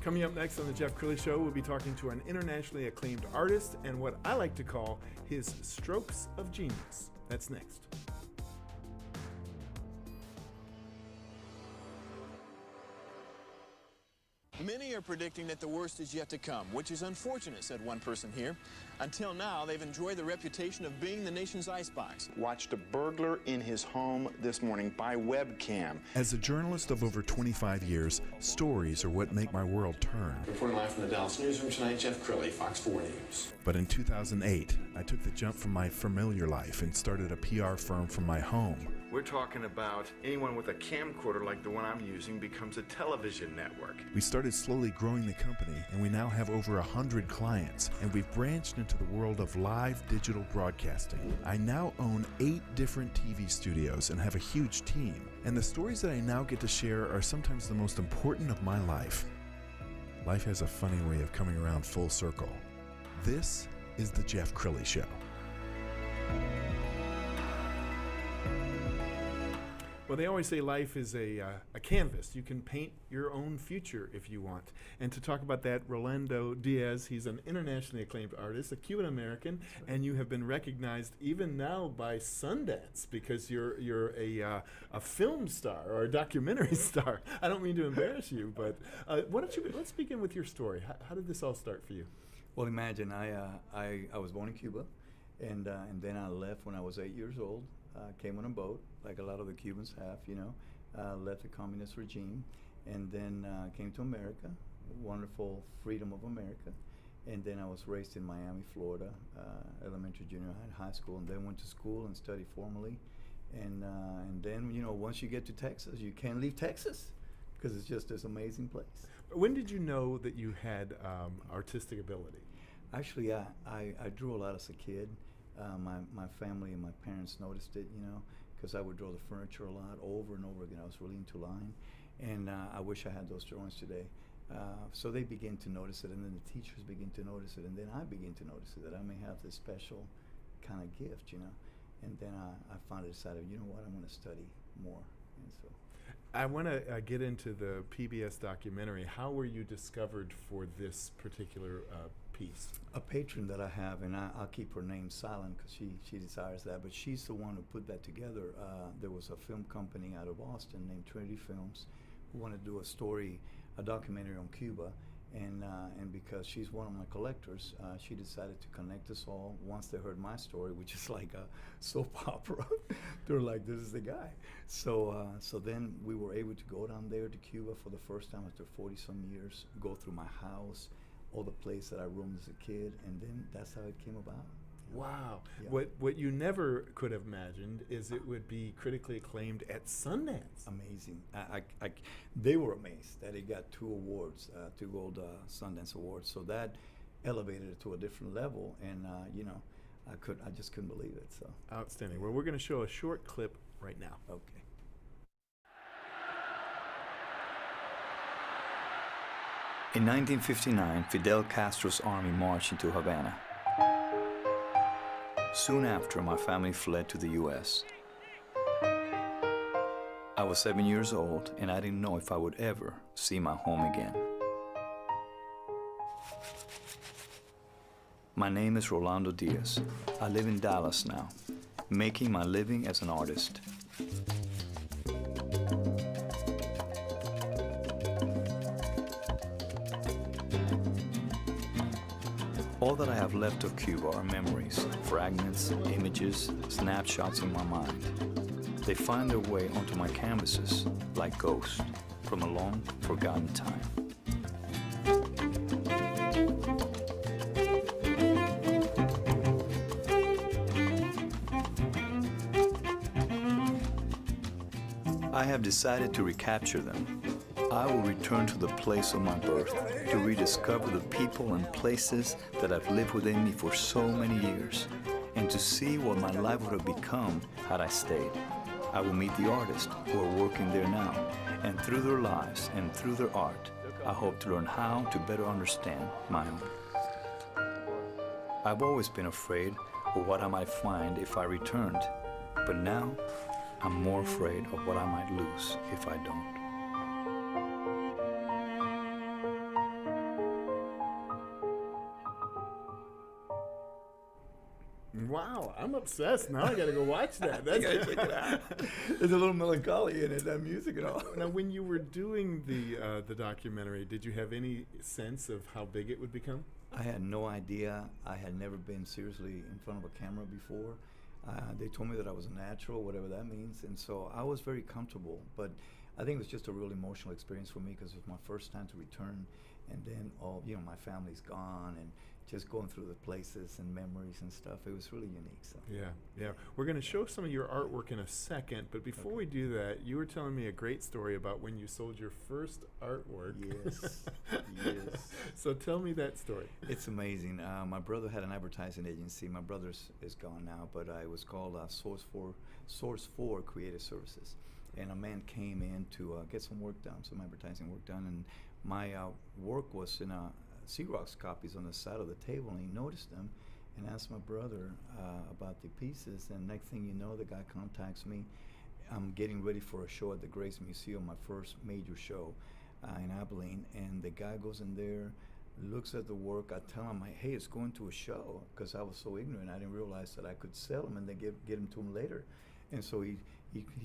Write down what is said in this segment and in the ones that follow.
Coming up next on the Jeff Crilley Show, we'll be talking to an internationally acclaimed artist and what I like to call his strokes of genius. That's next. Many are predicting that the worst is yet to come, which is unfortunate, said one person here. Until now, they've enjoyed the reputation of being the nation's icebox. Watched a burglar in his home this morning by webcam. As a journalist of over 25 years, stories are what make my world turn. Reporting live from the Dallas newsroom tonight, Jeff Crilley, Fox 4 News. But in 2008, I took the jump from my familiar life and started a PR firm from my home. We're talking about anyone with a camcorder like the one I'm using becomes a television network. We started slowly growing the company, and we now have over 100 clients, and we've branched into the world of live digital broadcasting. I now own 8 different TV studios and have a huge team, and the stories that I now get to share are sometimes the most important of my life. Life has a funny way of coming around full circle. This is the Jeff Crilley Show. Well, they always say life is a canvas. You can paint your own future if you want. And to talk about that, Rolando Diaz, he's an internationally acclaimed artist, a Cuban-American, and you have been recognized even now by Sundance because you're a film star or a documentary star. I don't mean to embarrass you, but let's begin with your story. How did this all start for you? Well, imagine I was born in Cuba, and then I left when I was 8 years old. Came on a boat, like a lot of the Cubans have, left the communist regime, and then came to America, wonderful freedom of America. And then I was raised in Miami, Florida, elementary, junior high, high school, and then went to school and studied formally. And then, once you get to Texas, you can't leave Texas because it's just this amazing place. When did you know that you had artistic ability? Actually, I drew a lot as a kid. My family and my parents noticed it, because I would draw the furniture a lot over and over again. I was really into line, and I wish I had those drawings today. So they begin to notice it, and then the teachers begin to notice it, and then I begin to notice it, that I may have this special kind of gift, And then I finally decided, you know what, I'm going to study more, and so. I want to get into the PBS documentary. How were you discovered for this particular piece? A patron that I have, and I'll keep her name silent because she desires that, but she's the one who put that together. There was a film company out of Austin named Trinity Films who wanted to do a documentary on Cuba, and because she's one of my collectors, she decided to connect us all. Once they heard my story, which is like a soap opera, they were like, this is the guy. So then we were able to go down there to Cuba for the first time after 40-some years, go through my house, all the place that I roamed as a kid, and then that's how it came about. Wow. Yeah. What you never could have imagined is it would be critically acclaimed at Sundance. Amazing. They were amazed that it got 2 awards, 2 Gold Sundance Awards. So that elevated it to a different level, and I just couldn't believe it. So outstanding. Well, we're going to show a short clip right now. Okay. In 1959, Fidel Castro's army marched into Havana. Soon after, my family fled to the U.S. I was 7 years old, and I didn't know if I would ever see my home again. My name is Rolando Diaz. I live in Dallas now, making my living as an artist. All that I have left of Cuba are memories, fragments, images, snapshots in my mind. They find their way onto my canvases like ghosts from a long forgotten time. I have decided to recapture them. I will return to the place of my birth to rediscover the people and places that have lived within me for so many years, and to see what my life would have become had I stayed. I will meet the artists who are working there now, and through their lives and through their art, I hope to learn how to better understand my own. I've always been afraid of what I might find if I returned, but now I'm more afraid of what I might lose if I don't. Wow, I'm obsessed. Now I got to go watch that. That's Check it out. There's a little melancholy in it, that music and all. Now, when you were doing the documentary, did you have any sense of how big it would become? I had no idea. I had never been seriously in front of a camera before. They told me that I was a natural, whatever that means, and so I was very comfortable. But I think it was just a real emotional experience for me because it was my first time to return, and then my family's gone, and just going through the places and memories and stuff. It was really unique. So. Yeah. We're going to show some of your artwork in a second, but before we do that, you were telling me a great story about when you sold your first artwork. Yes. So tell me that story. It's amazing. My brother had an advertising agency. My brother's is gone now, but it was called Source 4 Creative Services. And a man came in to get some work done, some advertising work done, and my work was in Xerox copies on the side of the table, and he noticed them and asked my brother about the pieces, and next thing you know, the guy contacts me. I'm getting ready for a show at the Grace Museum, my first major show in Abilene, and the guy goes in there, looks at the work. I tell him, hey, it's going to a show, because I was so ignorant. I didn't realize that I could sell them and then get them to him later. And so he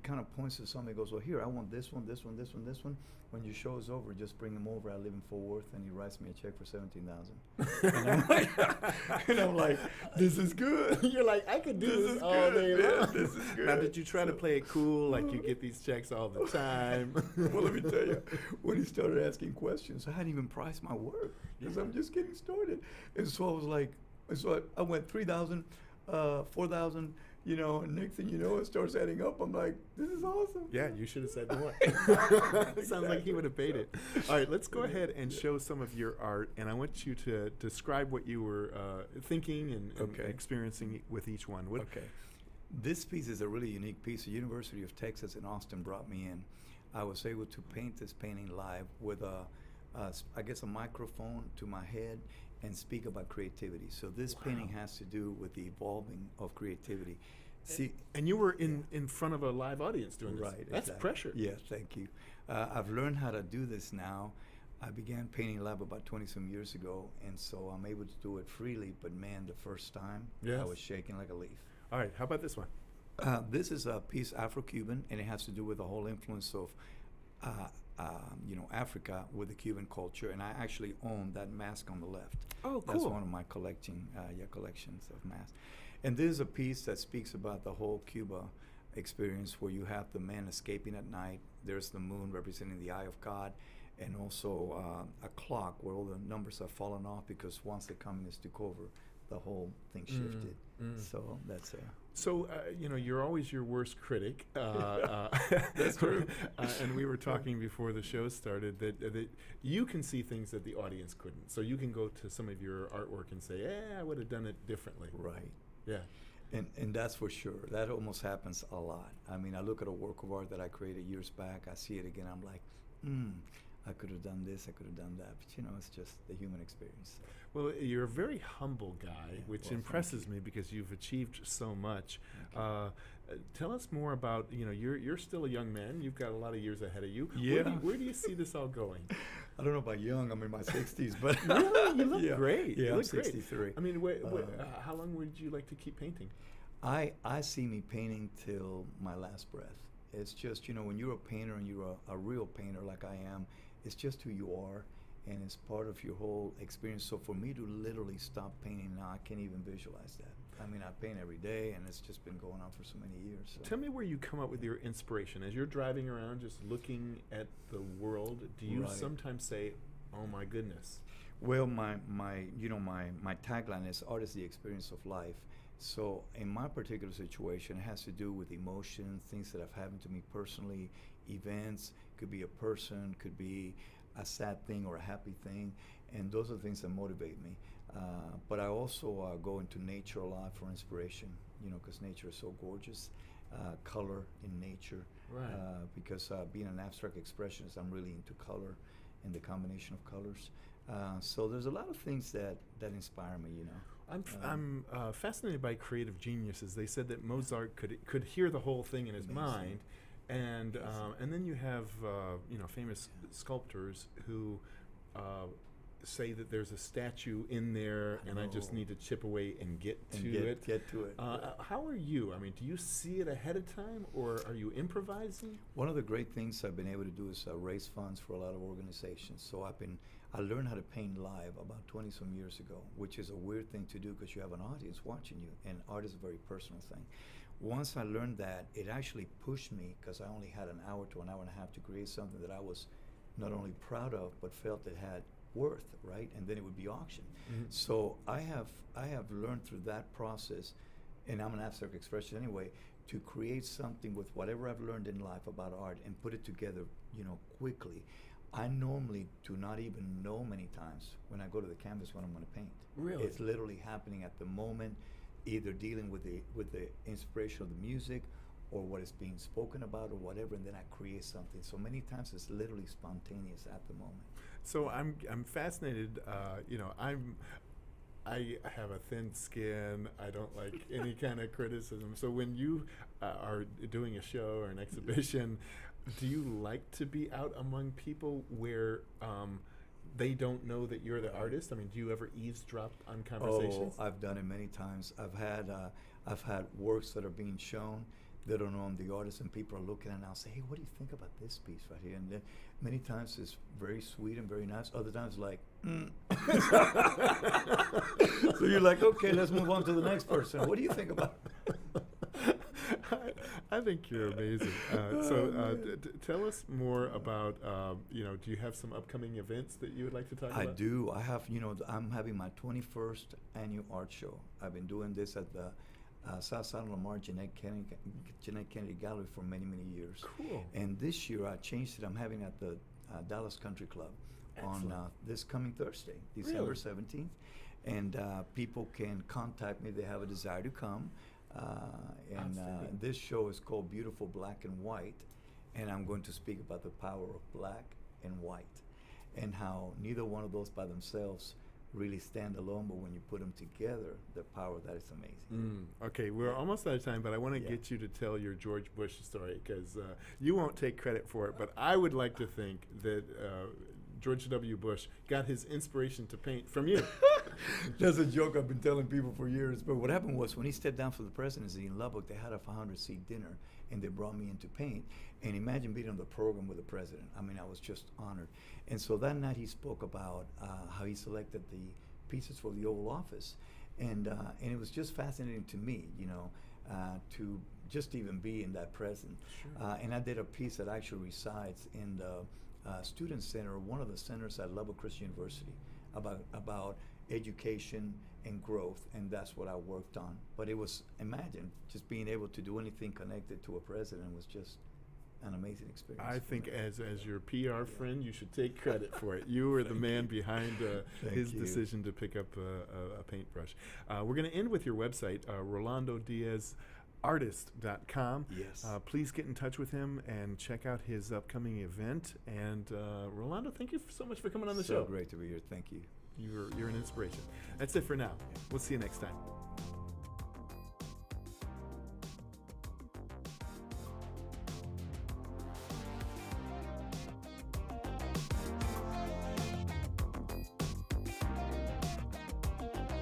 kind of points to something. He goes, well, here, I want this one, this one, this one, this one. When your show is over, just bring them over. I live in Fort Worth, and he writes me a check for $17,000. And I'm like, this is good. You're like, I could do this all day long. This is good. Now, did you try to play it cool, like you get these checks all the time? Well, let me tell you, when he started asking questions, I hadn't even priced my work because I'm just getting started. And so I was like, I went 3,000, 4,000. And next thing you know, it starts adding up. I'm like, this is awesome. Yeah, you should have said more. Sounds like he would have paid it. All right, let's go ahead and show some of your art, and I want you to describe what you were thinking and experiencing with each one. Okay. This piece is a really unique piece. The University of Texas in Austin brought me in. I was able to paint this painting live with a microphone to my head and speak about creativity. So this painting has to do with the evolving of creativity. See, and you were in front of a live audience doing this. Right. That's exactly. pressure. Yes, thank you. I've learned how to do this now. I began painting live about 20-some years ago, and so I'm able to do it freely, but man, the first time, I was shaking like a leaf. All right, how about this one? This is a piece Afro-Cuban, and it has to do with the whole influence of Africa with the Cuban culture, and I actually own that mask on the left. Oh, cool. That's one of my collections of masks. And this is a piece that speaks about the whole Cuba experience, where you have the men escaping at night. There's the moon representing the eye of God, and also a clock where all the numbers have fallen off because once the communists took over, the whole thing shifted. So that's So, you're always your worst critic. That's true. And we were talking before the show started that you can see things that the audience couldn't. So you can go to some of your artwork and say, I would have done it differently. Right. Yeah. And that's for sure. That almost happens a lot. I mean, I look at a work of art that I created years back. I see it again. I'm like, I could have done this, I could have done that. But, it's just the human experience. Well, you're a very humble guy, which impresses me because you've achieved so much. Tell us more about, you're still a young man. You've got a lot of years ahead of you. Yeah. Where do you see this all going? I don't know about young. I'm in my 60s, but really, you look great. Yeah, you I'm look 63. Great. I mean, how long would you like to keep painting? I see me painting till my last breath. It's just, when you're a painter and you're a real painter like I am, it's just who you are, and it's part of your whole experience. So for me to literally stop painting now, I can't even visualize that. I mean, I paint every day, and it's just been going on for so many years. So. Tell me where you come up with your inspiration. As you're driving around just looking at the world, do you sometimes say, oh my goodness? Well, my tagline is art is the experience of life. So in my particular situation, it has to do with emotions, things that have happened to me personally, events, could be a person, could be a sad thing or a happy thing, and those are things that motivate me. But I also go into nature a lot for inspiration, because nature is so gorgeous. Color in nature, right? Because being an abstract expressionist, I'm really into color and the combination of colors. So there's a lot of things that inspire me, I'm fascinated by creative geniuses. They said that Mozart could hear the whole thing in his mind, and then you have famous sculptors who say that there's a statue in there and I just need to chip away and get to it. Get to it. How are you? I mean, do you see it ahead of time, or are you improvising? One of the great things I've been able to do is raise funds for a lot of organizations. So I learned how to paint live about 20 some years ago, which is a weird thing to do because you have an audience watching you, and art is a very personal thing. Once I learned that, it actually pushed me, because I only had an hour to an hour and a half to create something that I was not only proud of, but felt it had worth, right? And then it would be auctioned. Mm-hmm. So I have learned through that process, and I'm an abstract expression anyway, to create something with whatever I've learned in life about art and put it together, quickly. I normally do not even know many times when I go to the canvas what I'm going to paint. Really? It's literally happening at the moment, either dealing with the inspiration of the music or what is being spoken about or whatever, and then I create something. So many times it's literally spontaneous at the moment. So I'm fascinated. I have a thin skin. I don't like any kind of criticism. So when you are doing a show or an exhibition, do you like to be out among people where they don't know that you're the artist? I mean, do you ever eavesdrop on conversations? Oh, I've done it many times. I've had works that are being shown. They don't know I'm the artist, and people are looking at it and I'll say, hey, what do you think about this piece right here? And then many times it's very sweet and very nice. Other times like, So you're like, okay, let's move on to the next person. What do you think about it? I think you're amazing. Tell us more about, do you have some upcoming events that you would like to talk about? I do. I have, I'm having my 21st annual art show. I've been doing this at the South Side of Lamar Jeanette Kennedy Gallery for many, many years. Cool. And this year I changed it. I'm having at the Dallas Country Club. Excellent. On this coming Thursday, December 17th. And people can contact me if they have a desire to come. And this show is called Beautiful Black and White, and I'm going to speak about the power of black and white and how neither one of those by themselves really stand alone, but when you put them together, the power of that is amazing. Okay, we're almost out of time, but I want to get you to tell your George Bush story, because you won't take credit for it, but I would like to think that George W. Bush got his inspiration to paint from you. That's a joke I've been telling people for years. But what happened was when he stepped down for the presidency in Lubbock, they had a 500-seat dinner, and they brought me in to paint. And imagine being on the program with the president. I mean, I was just honored. And so that night he spoke about how he selected the pieces for the Oval Office. And it was just fascinating to me, to just even be in that present. Sure. And I did a piece that actually resides in the Student Center, one of the centers at Lubbock Christian University, about education and growth, and that's what I worked on. But it was, imagine, just being able to do anything connected to a president was just an amazing experience. I think as your PR friend, you should take credit for it. You were the man behind his decision to pick up a paintbrush. We're going to end with your website, Rolando Diaz. Artist.com. Yes. Please get in touch with him and check out his upcoming event. And Rolando, thank you so much for coming on the show. So great to be here. Thank you. You're an inspiration. That's it for now. We'll see you next time.